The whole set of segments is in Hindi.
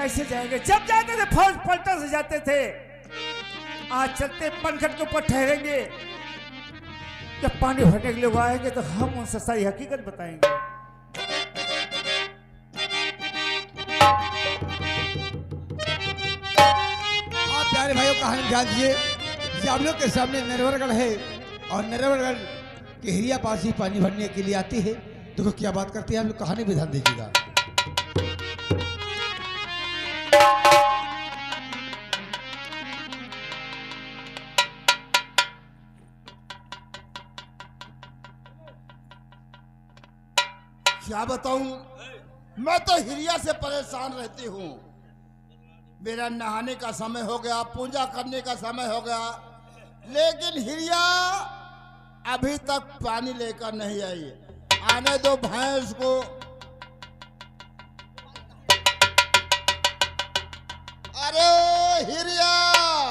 कैसे जाएंगे? जब जाते थे फौज पलटन से जाते थे, आज चलते पनघट के ऊपर ठहरेंगे। जब पानी भरने के लोग आएंगे तो हम उनसे सारी हकीकत बताएंगे। आप प्यारे भाइयों कहानी जान दीजिए कि आप लोग के सामने नरवरगढ़ है और नरवरगढ़ के हिरिया पास ही पानी भरने के लिए आती है। देखो क्या बात करते हैं, आप लोग कहानी भी ध्यान दीजिएगा। क्या बताऊं, मैं तो हिरिया से परेशान रहती हूँ। मेरा नहाने का समय हो गया, पूजा करने का समय हो गया, लेकिन हिरिया अभी तक पानी लेकर नहीं आई। आने दो भैंस को। अरे हिरिया!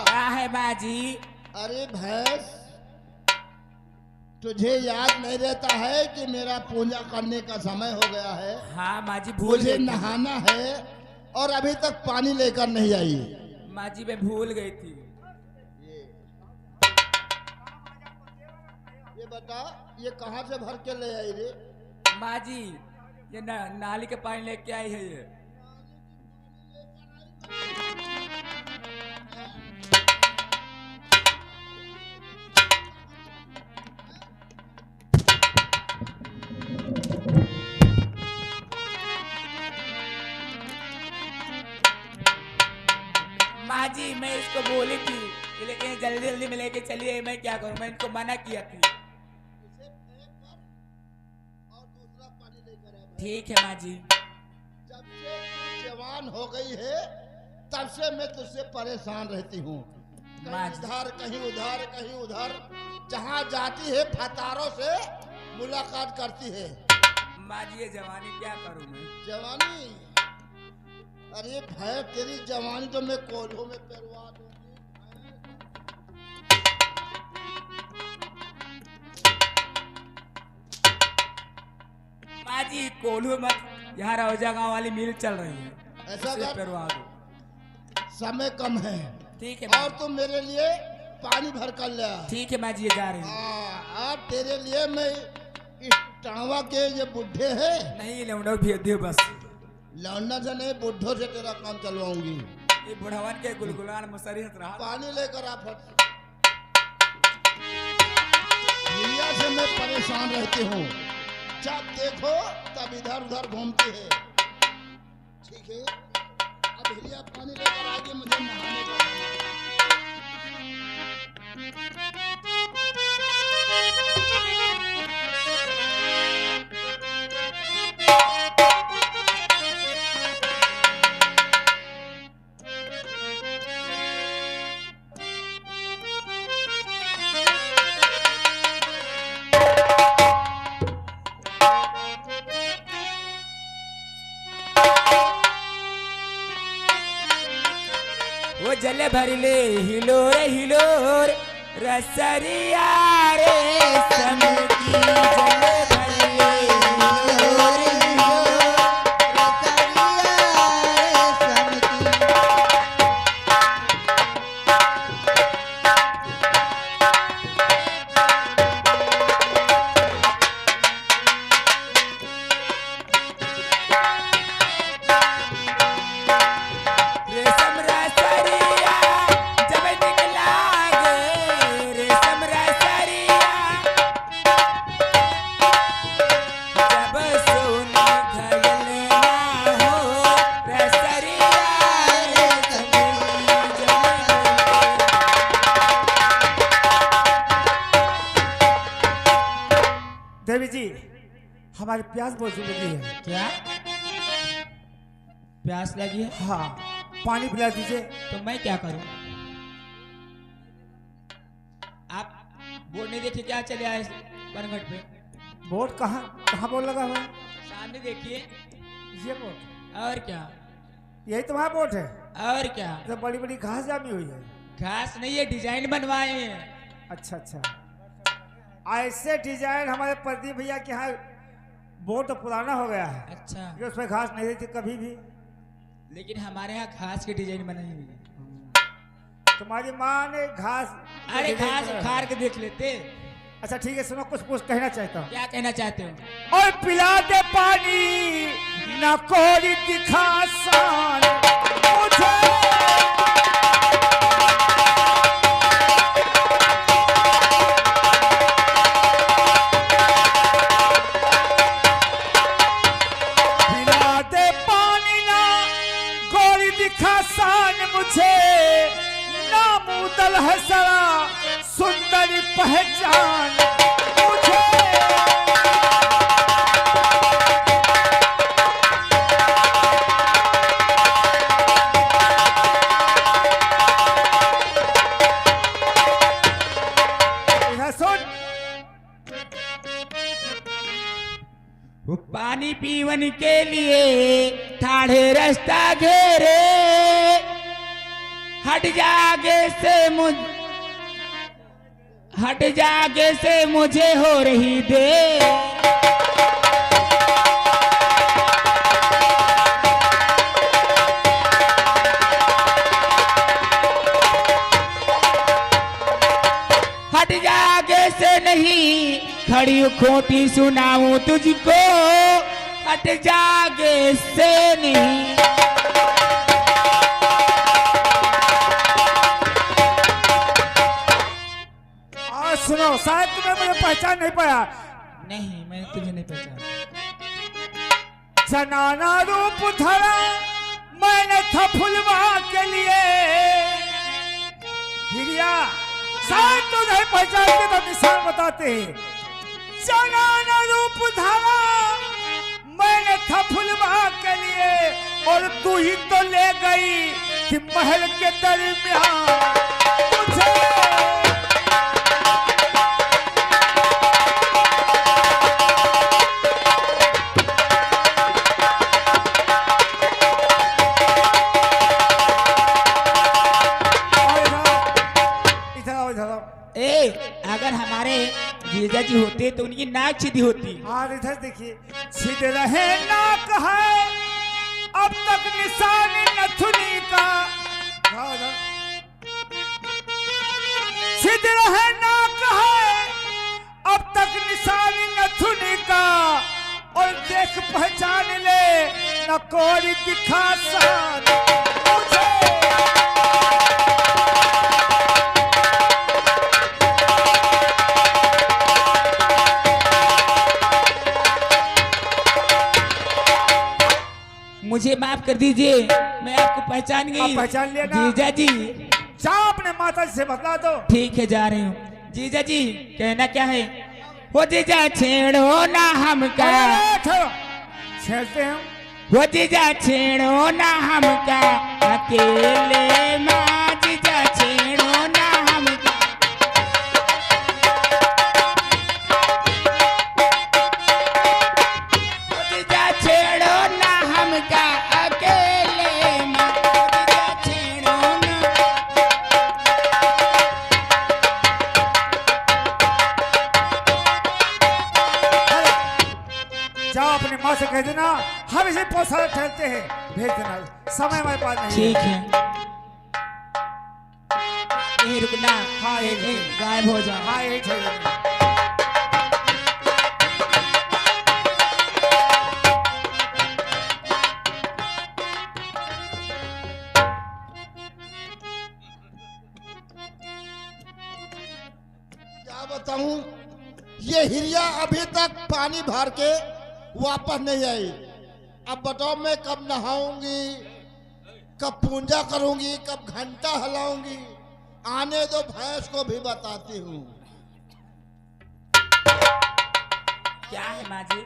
क्या है बाजी? अरे भैंस, तुझे याद नहीं रहता है कि मेरा पूजा करने का समय हो गया है? हाँ माँ जी, भूल मुझे गई थी। नहाना है और अभी तक पानी लेकर नहीं आई। माँ जी मैं भूल गई थी। ये बता, ये कहाँ से भर के ले आई रे? माँ जी ये नाली के पानी लेके आई है ये। माँ जी मैं इसको बोली थी कि लेकिन जल्दी जल्दी में लेके चलिए, मैं क्या करूँ, मैं इनको मना किया थी। और दूसरा पानी लेकर आ। ठीक है माँ जी। जब से तू जवान हो गई है तब से मैं तुझसे परेशान रहती हूँ। माँ कहीं जी। इधर कहीं उधर कहीं उधर, जहाँ जाती है फतारों से मुलाकात करती है। माँ जी ये जवानी क्या करूँ मैं? जवानी? अरे भाई तेरी जवानी तो मैं कोल्हों में पेरवा दूंगी। माँ जी कोल्हू मत, यहाँ रौजा गाँव वाली मिल चल रही है, ऐसा उसे कर, पेरवा दो। समय कम है। ठीक है और तुम मेरे लिए पानी भर कर ले आ। ठीक है माँ जी ये जा रही हूँ। और तेरे लिए मैं इस टावा के ये बुढ़े हैं, नहीं लौंडो भेज दियो बस। लौंडा से नहीं बुढ़ों से तेरा काम चलवाऊंगी। ये बुढ़वन के गुलगुलान मुसरी हंस रहा। पानी लेकर आ फट। हिरिया से मैं परेशान रहती हूँ, जब देखो तब इधर उधर घूमती है। ठीक है, अब हिरिया पानी लेकर आगे, मुझे नहाने का वो जले भरले हिलोर हिलोर रसरिया रे समकी जले भरले हिलोर हिलोर रेशम रसरिया जब निकला गे, रेशम रसरिया जब सोने घयल ना हो, रसरिया रे समकी देवी जी हमारी प्यास बहुत लगी है। क्या प्यास लगी है? हाँ पानी पिला दीजिए। तो मैं क्या करूं? आप बोर्ड नहीं देखे क्या चले आए बनघट पे? बोर्ड कहाँ कहाँ बोर्ड लगा हुआ है? सामने देखिए। ये बोर्ड? और क्या? यही तुम्हारा बोर्ड है? और क्या? तो बड़ी बड़ी घास जामी हुई है। घास नहीं है, डिजाइन बनवाए हैं। अच्छा अच्छा, ऐसे डिजाइन हमारे प्रदीप भैया के यहाँ बोर्ड तो पुराना हो गया है, अच्छा कि उसमें घास नहीं रहती कभी भी। लेकिन हमारे यहाँ घास की डिजाइन बनाई हुई है। तुम्हारी माँ ने घास अरे घास उखाड़ के देख लेते। अच्छा ठीक है, सुनो, कुछ कुछ कहना चाहता हूँ। क्या कहना चाहते हो? और पिला दे पानी न कोरी दिखा सान मुझे। पिला दे पानी न कोरी दिखा सान मुझे, नामुदल है सरा सुंदरी पहचान मुझे। सुन, वो पानी पीवन के लिए ठाढ़े रास्ता घेरे, हट जागे से मुझे हो रही दे। हट जागे से नहीं खड़ी खोटी सुनाऊं तुझको, हट जागे से नहीं। सुनो, शायद तुम्हें मुझे पहचान नहीं पाया। नहीं, मैंने तुझे नहीं पहचाना। जनाना रूप धरा मैंने था फुलवा के लिए, हिरिया शायद तो नहीं पहचानते तो निशान बताते। जनाना रूप धरा मैंने था फुलवा के लिए, और तू ही तो ले गई कि महल के दरमियान मुझे। अगर हमारे जीजा जी होते तो उनकी नाक सीधी होती। हाँ इधर देखिए, सीध रहे नाक है अब तक निशान नथुनी का। सीध रहे नाक है अब तक निशान नथुनी का, और देख पहचान ले न कोई दिखा सान मुझे। मुझे माफ कर दीजिए, मैं आपको पहचान गई। पहचान लिया ना? जीजा जी जाओ अपने माता जी से बतला दो। ठीक है, जा रही हूँ। जीजा जी कहना क्या है? वो जीजा छेड़ो ना हमका, छेड़ते हैं। वो जीजा छेड़ो ना हमका अकेले माँ, जीजा छेड़ो ना हमका। वो जीजा छेड़ो ना हमका अकेले माँ, जीजा छेड़ो ना। जाओ अपनी माँ से कह देना हम इसे पोसा ठहरते हैं, भेज देना, समय हमारे पास नहीं। ठीक है, यही रुकना। हाँ यही गायब हो जाओ। हाँ यही ठहर। क्या बताऊं, ये हिरिया अभी तक पानी भर के वापस नहीं आई। अब बताओ मैं कब नहाऊंगी, कब पूजा करूंगी, कब घंटा हिलाऊंगी। आने दो, भैंस को भी बताती हूँ। क्या है माँ जी?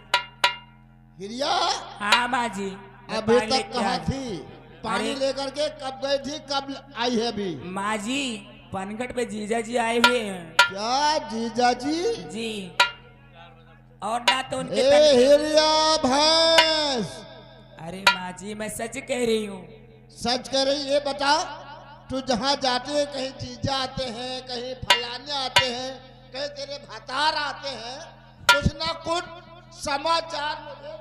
हिरिया हाँ माँ जी, अभी तक कहाँ थी? पानी लेकर के कब गई थी, कब आई है अभी? माँ जी पनघट पे जीजा जी आए हुए हैं। क्या जीजा जी? जी, और ना तो उनके ए हिरिया भैंस, अरे माँ जी मैं सच कह रही हूँ। सच कह रही? ये बता, तू जहाँ जाते है कहीं जीजा आते हैं, कहीं फलाने आते हैं, कहीं तेरे भतार आते हैं, कुछ ना कुछ समाचार मुझे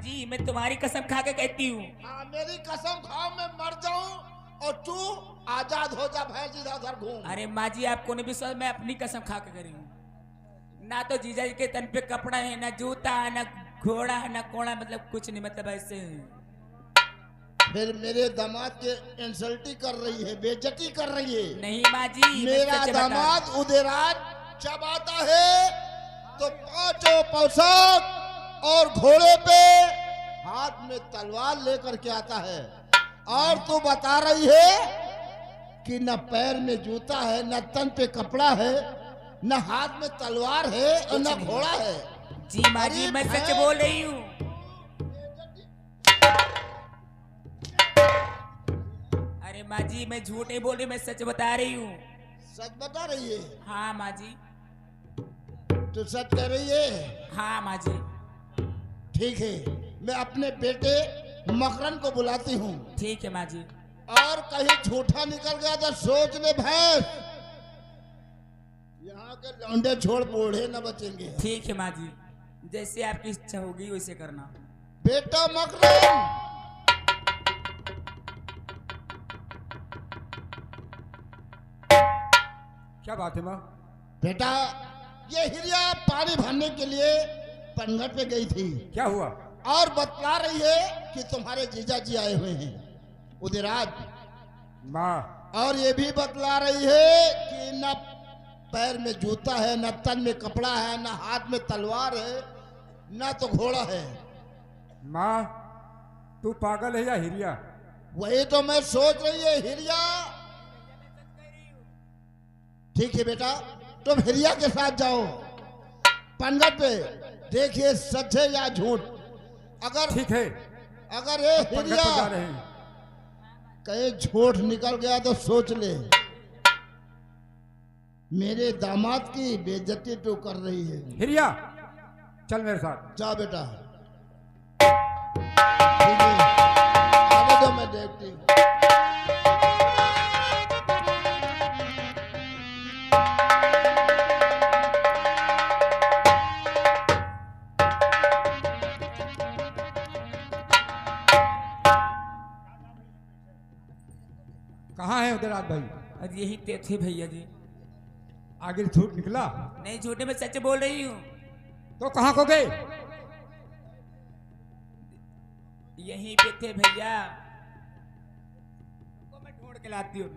जी मैं तुम्हारी कसम खा के कहती हूँ। हाँ, मेरी कसम खाओ मैं मर जाऊं और तू आजाद हो जा, भैंस इधर उधर घूम। अरे माँ जी आपको नहीं विश्वास, मैं अपनी कसम खा के करी हूँ। ना तो जीजा जी के तन पे कपड़ा है, ना जूता, ना घोड़ा, ना कोड़ा, मतलब कुछ नहीं, मतलब ऐसे फिर मेरे दामाद के इंसल्टी कर रही है, बेइज्जती कर रही है। नहीं माँ जी मैं मेरा सच बता- दामाद उदयराज जब आता है तो पांचों पोशाक और घोड़े पे हाथ में तलवार लेकर के आता है। और तू बता रही है कि न पैर में जूता है, न तन पे कपड़ा है, न हाथ में तलवार है और न घोड़ा है। जी माँ जी मैं सच बोल रही हूँ। अरे माँ जी मैं झूठ नहीं बोल रही, मैं सच बता रही हूँ। सच बता रही है? हाँ माँ जी। तू सच कह रही है? हाँ माँ जी। ठीक है, मैं अपने बेटे मकरन को बुलाती हूँ। ठीक है माँ जी। और कहीं झूठा निकल गया तो सोच ले भैंस, यहाँ के लौंडे छोड़ बूढ़े न बचेंगे। ठीक है माँ जी, जैसे आपकी इच्छा होगी वैसे करना। बेटा मकरन, क्या बात है माँ? बेटा ये हिरिया पानी भरने के लिए पनघट पे गई थी। क्या हुआ? और बतला रही है कि तुम्हारे जीजा जी आए हुए हैं उदयराज। माँ और ये भी बतला रही है कि न पैर में जूता है, न तन में कपड़ा है, न हाथ में तलवार है, न तो घोड़ा है। माँ तू पागल है या हिरिया? वही तो मैं सोच रही है हिरिया। ठीक है बेटा, तुम हिरिया के साथ जाओ पंगत पे, देखिए सच है या झूठ। अगर ठीक है, अगर ये पंगत पे हिरिया जा रहे हैं। कहीं झूठ निकल गया तो सोच ले, मेरे दामाद की बेइज्जती तो कर रही है। हिरिया चल मेरे साथ। जा बेटा, ठीक है, आने दो, मैं देखती हूँ। कहाँ है उदयराज भाई? और यही थे भैया जी। आगे झूठ निकला नहीं झूठे में सच बोल रही हूँ। तो कहाँ को गए? यहीं पे थे भैया, उनको मैं ढूंढ के लाती हूँ।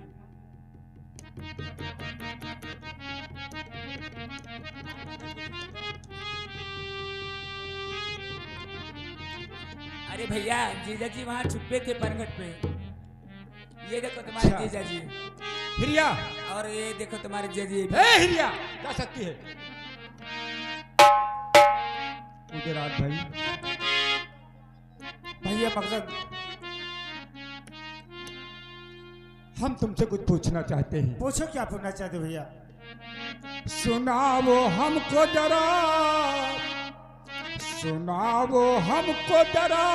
अरे भैया जीजा जी वहाँ छुपे थे पनघट पे। ये देखो तुम्हारे अच्छा। जीजा जी, हिरिया, और ये देखो तुम्हारे जीजा जी। ए हिरिया क्या सकती है? उदयराज भाई, भैया मकसद हम तुमसे कुछ पूछना चाहते हैं। पूछो, क्या पूछना चाहते हो भैया? सुनाओ हमको जरा, सुनाओ हमको जरा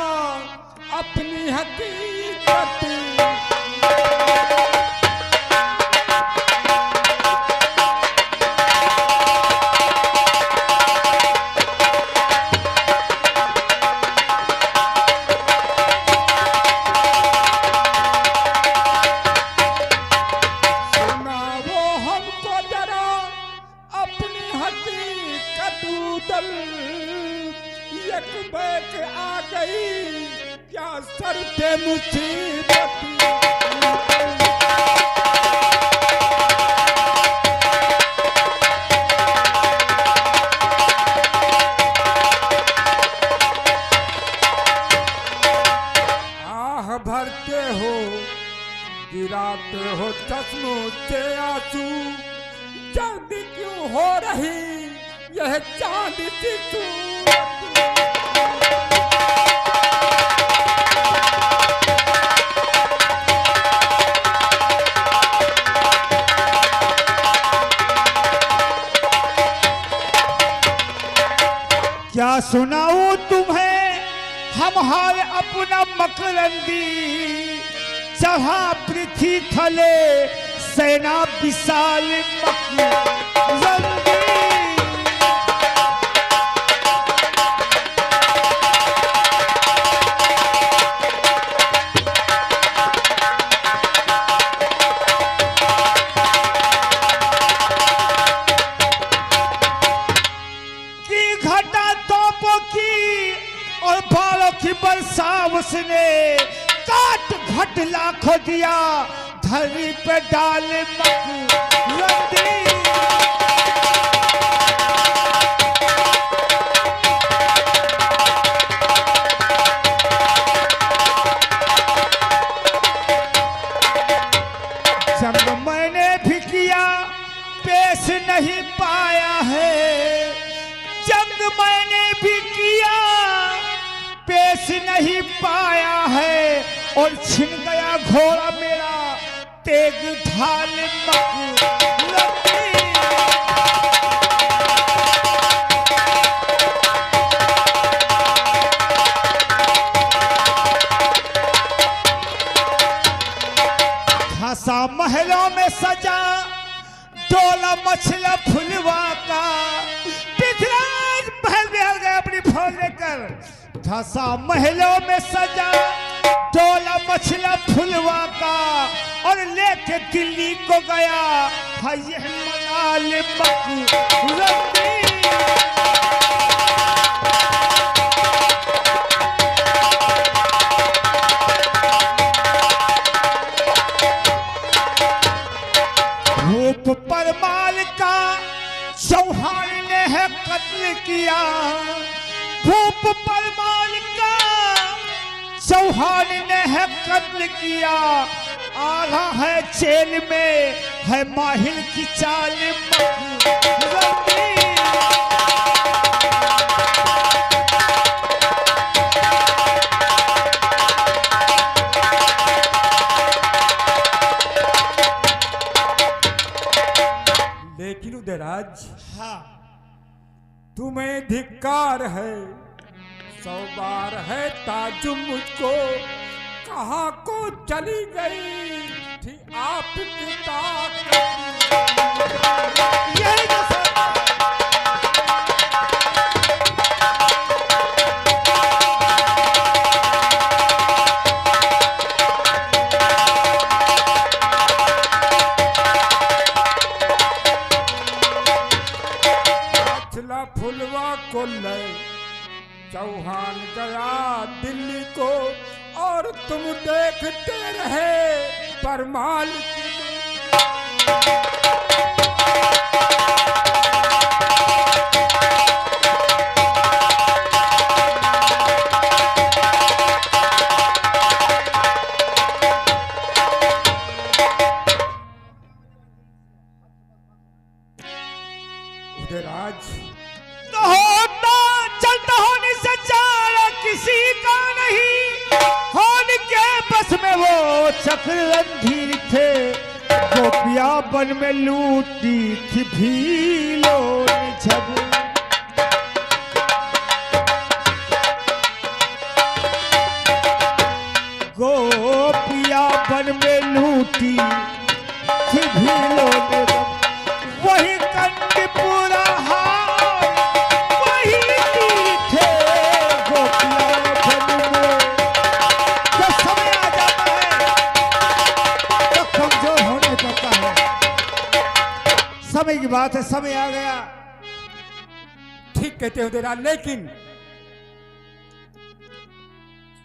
अपनी हकीकत। सुनाओ हमको जरा अपनी हकीकत उदल, एक बैक आ गई क्या सर पे मुसीबत। आह भरते हो, गिराते हो चश्मों से आंसू, जल्दी क्यों हो रही यह चांद सी सूरत। क्या सुनाऊं तुम्हें हमारे अपना मकरंदी, चढ़ा पृथ्वी थले सेना विशाल मकरंदी। लाखों दिया धरती पे डाल मकरंदी। जंग मैंने भी किया पेश नहीं पाया है, जंग मैंने भी किया पेश नहीं पाया है, और छिन गया घोड़ा मेरा तेग ढाल मकरंदी। सा महलों में सजा डोला मछला फुलवा का, पृथ्वीराज महल बिहार गए अपनी फौज लेकर। धसा महलों में सजा डोला मछला फुलवा का, और लेके दिल्ली को गया है यह मलाल मकरंदी। भूप परमाल का चौहान ने है कत्ल किया, भूप परमाल का चौहान ने है कत्ल किया। आधा है जेल में है माहिल की चाल मकरंदी। लेकिन उदयराज, हाँ तुम्हें धिक्कार है, 100 बार है ताजुब मुझको, कहाँ को चली गई थी आपकी ताकत। यही तो फुलवा को ले चौहान गया दिल्ली को, और तुम देखते रहे परमाल की। उदयराज, तो होता चलता होने से चारा किसी का नहीं, होने के बस में वो चक्ररंधी थे, गोपिया बन में लूटी थी भीलों ने जब। गोपिया बन में लूटी थी भीलों ने जब, वही कंडीपुरा हार वही तीर थे गोपिया बन में। जब समय आ जाता है तो कमजोर होने लगता है। समय की बात है, समय आ गया। ठीक कहते हो तेरा, लेकिन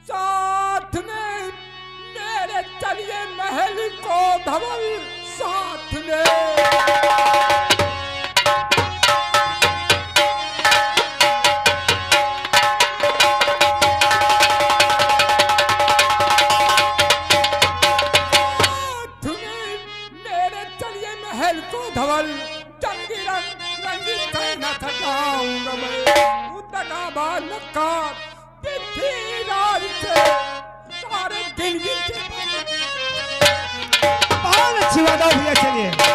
साथ में मेरे चलिए महल को धवल, साथ में धवल जंगी रंगी कहना थकाऊंगा मैं, उदगाबाद नकार पृथ्वीराज से सारे दिन गिनते। बहुत अच्छी बात है भैया, चलिए।